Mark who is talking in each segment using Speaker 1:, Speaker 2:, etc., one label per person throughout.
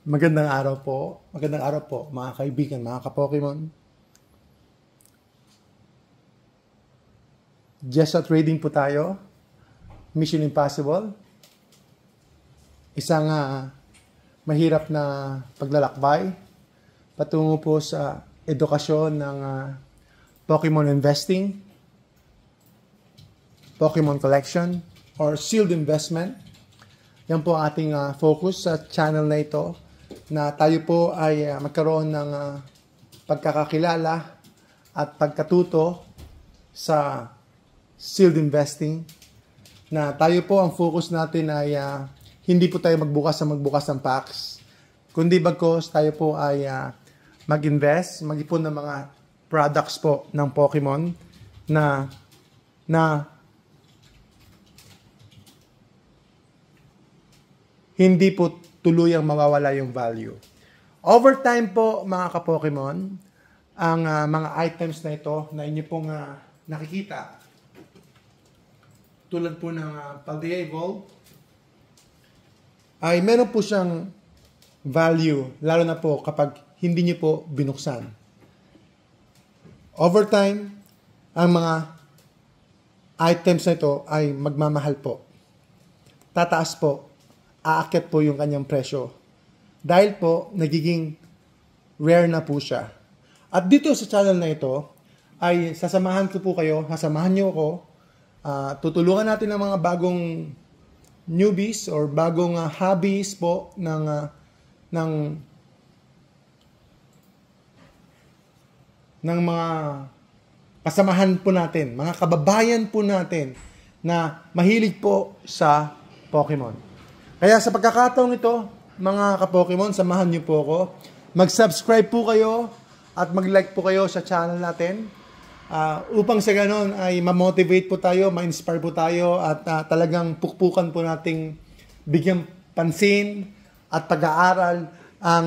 Speaker 1: Magandang araw po. Magandang araw po, mga kaibigan, mga ka-Pokemon. Just sa trading po tayo. Mission Impossible. Isang mahirap na paglalakbay patungo po sa edukasyon ng Pokemon investing, Pokemon collection, or sealed investment. Yan po ang ating focus sa channel na ito, na tayo po ay magkaroon ng pagkakakilala at pagkatuto sa sealed investing, na tayo po ang focus natin ay hindi po tayo magbukas ng packs, kundi bagkos tayo po ay mag-invest, mag-ipon ng mga products po ng Pokemon na hindi po tuluyang mawawala yung value. Over time po, mga ka-Pokemon, ang mga items na ito na inyo pong nakikita, tulad po ng Paldeavolve, ay meron po siyang value, lalo na po kapag hindi nyo po binuksan. Over time, ang mga items na ito ay magmamahal po. Tataas po. Aakyat po yung kanyang presyo. Dahil po, nagiging rare na po siya. At dito sa channel na ito, ay sasamahan ko po kayo, sasamahan nyo ako, tutulungan natin ng mga bagong newbies or bagong hobbies po ng mga kasamahan po natin, mga kababayan po natin na mahilig po sa Pokemon. Kaya sa pagkakataong ito, mga ka-Pokemon, samahan niyo po ako. Mag-subscribe po kayo at mag-like po kayo sa channel natin upang sa ganon ay ma-motivate po tayo, ma-inspire po tayo at talagang pukpukan po nating bigyang pansin at pag-aaral ang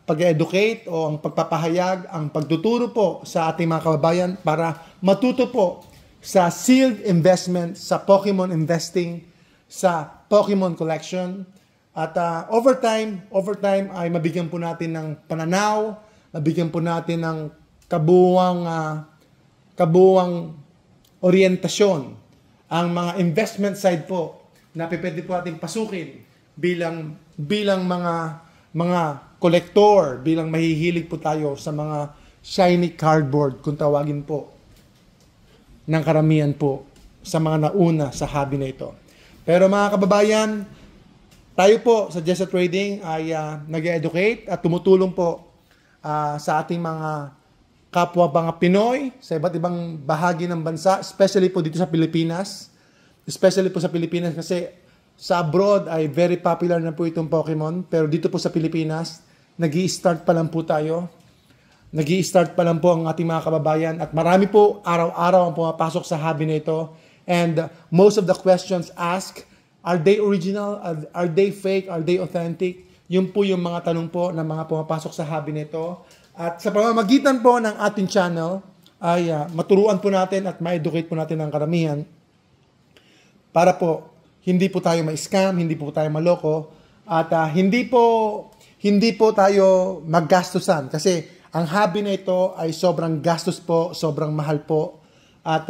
Speaker 1: pag-educate o ang pagpapahayag, ang pagtuturo po sa ating mga kababayan para matuto po sa sealed investment, sa Pokemon investing, sa Pokemon collection. At over time ay mabigyan po natin ng pananaw, mabigyan po natin ng kabuwang orientasyon ang mga investment side po na pwede po natin pasukin bilang mga collector, bilang mahihilig po tayo sa mga shiny cardboard, kung tawagin po ng karamihan po sa mga nauna sa hobby na ito. Pero mga kababayan, tayo po sa Just Trading ay nag-educate at tumutulong po sa ating mga kapwa mga Pinoy sa iba't ibang bahagi ng bansa, especially po dito sa Pilipinas. Especially po sa Pilipinas kasi sa abroad ay very popular na po itong Pokemon. Pero dito po sa Pilipinas, nag-i-start pa lang po tayo. Nag-i-start pa lang po ang ating mga kababayan at marami po araw-araw ang pumapasok sa hobby na ito. And most of the questions asked, are they original? Are they fake? Are they authentic? Yun po yung mga tanong po ng mga pumapasok sa hobby nito. At sa pamamagitan po ng ating channel, ay maturuan po natin at ma-educate po natin ang karamihan para po hindi po tayo ma-scam, hindi po tayo maloko, at hindi po tayo maggastusan. Kasi ang hobby na ito ay sobrang gastos po, sobrang mahal po, at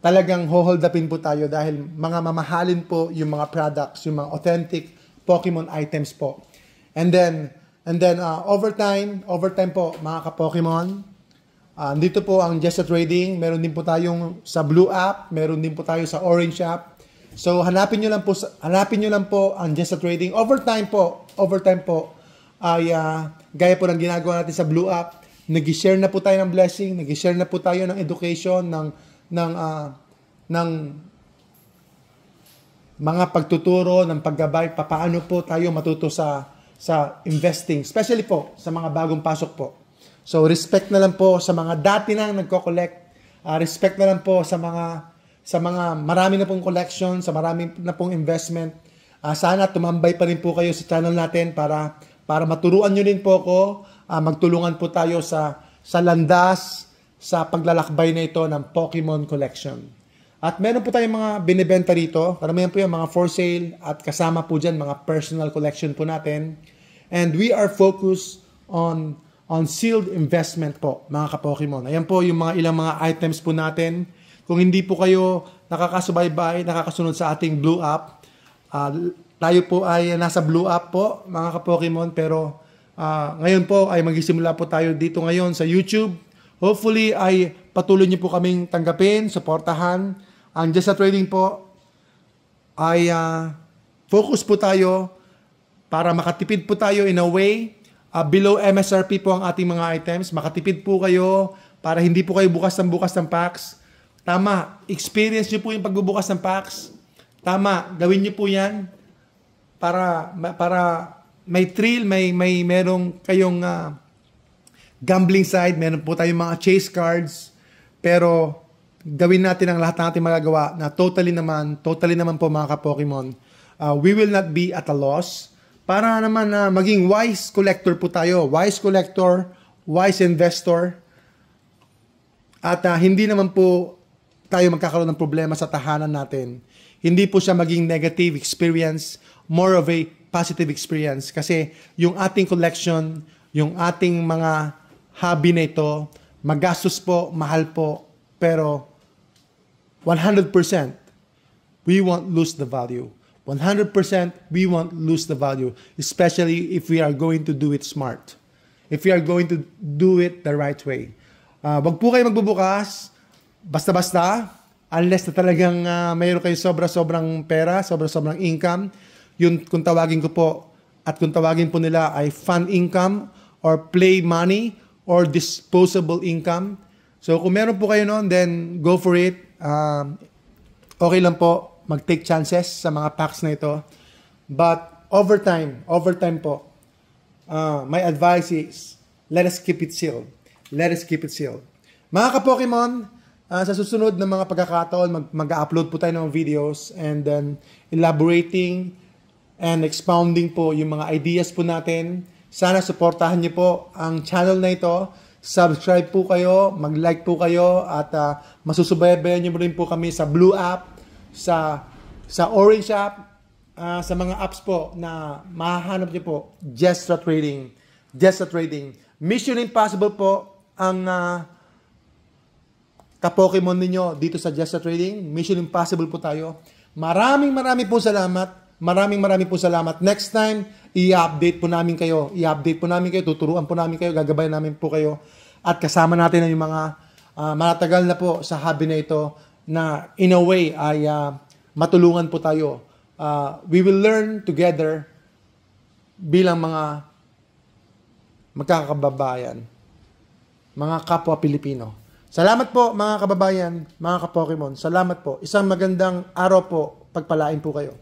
Speaker 1: talagang hold upin po tayo dahil mga mamahalin po yung mga products, yung mga authentic Pokemon items po. And then over time po, mga ka-Pokemon, dito po ang Just Trading, meron din po tayong sa Blue app, meron din po tayo sa Orange app. So hanapin niyo lang po ang Just Trading. Over time po ay gaya po ng ginagawa natin sa Blue app, nag-share na po tayo ng blessing, nag-share na po tayo ng education, ng mga pagtuturo, ng paggabay, paano po tayo matuto sa investing, especially po sa mga bagong pasok po. So respect na lang po sa mga dati nang nagko-collect, respect na lang po sa mga marami na pong collection, sa marami na pong investment. Sana tumambay pa rin po kayo sa channel natin para maturuan nyo din po ako, magtulungan po tayo sa landas, sa paglalakbay na ito ng Pokemon collection. At meron po tayong mga binibenta rito. Karamihan po yung mga for sale at kasama po dyan mga personal collection po natin. And we are focused on sealed investment po, mga ka-Pokemon. Ayan po yung ilang mga items po natin. Kung hindi po kayo nakakasubaybay, nakakasunod sa ating Blue App, tayo po ay nasa Blue App po, mga ka-Pokemon. Pero ngayon po ay magsisimula po tayo dito ngayon sa YouTube. Hopefully ay patuloy niyo po kaming tanggapin, suportahan. Ang Just Sa Trading po ay focus po tayo para makatipid po tayo in a way. Below MSRP po ang ating mga items. Makatipid po kayo para hindi po kayo bukas ng packs. Tama, experience nyo po yung pagbubukas ng packs. Tama, gawin nyo po yan para may thrill, merong kayong gambling side, meron po tayong mga chase cards, pero gawin natin ang lahat ng ating magagawa na totally naman po mga ka-Pokemon. We will not be at a loss para naman maging wise collector po tayo. Wise collector, wise investor. At hindi naman po tayo magkakaroon ng problema sa tahanan natin. Hindi po siya maging negative experience, more of a positive experience. Kasi yung ating collection, yung ating mga hobby na ito, magastos po, mahal po, pero 100%, we won't lose the value. 100% we won't lose the value, especially if we are going to do it smart. If we are going to do it the right way. Wag po kayo magbubukas basta-basta unless na talagang mayroon kayo sobrang pera, sobrang income. Yun kung tawagin ko po at kung tawagin po nila ay fun income or play money or disposable income. So kung meron po kayo noon, then go for it. Okay lang po mag-take chances sa mga packs na ito. But over time po, my advice is, let us keep it sealed. Let us keep it sealed. Mga ka-Pokemon, sa susunod na mga pagkakataon, mag-upload po tayo ng videos and then elaborating and expounding po yung mga ideas po natin. Sana supportahan niyo po ang channel na ito. Subscribe po kayo, mag-like po kayo, at masusubaybayan niyo rin po kami sa Blue App, sa Orange App, sa mga apps po na mahahanap niyo po. Just Sa Trading. Just Sa Trading. Mission Impossible po ang ka-Pokemon ninyo dito sa Just Sa Trading. Mission Impossible po tayo. Maraming po salamat. Maraming po salamat. Next time, i-update po namin kayo. Tuturuan po namin kayo, gagabayan namin po kayo. At kasama natin yung mga matatagal na po sa hobby na ito na in a way ay matulungan po tayo. We will learn together bilang mga magkakababayan, mga kapwa Pilipino. Salamat po mga kababayan, mga ka-Pokemon. Salamat po. Isang magandang araw po. Pagpalain po kayo.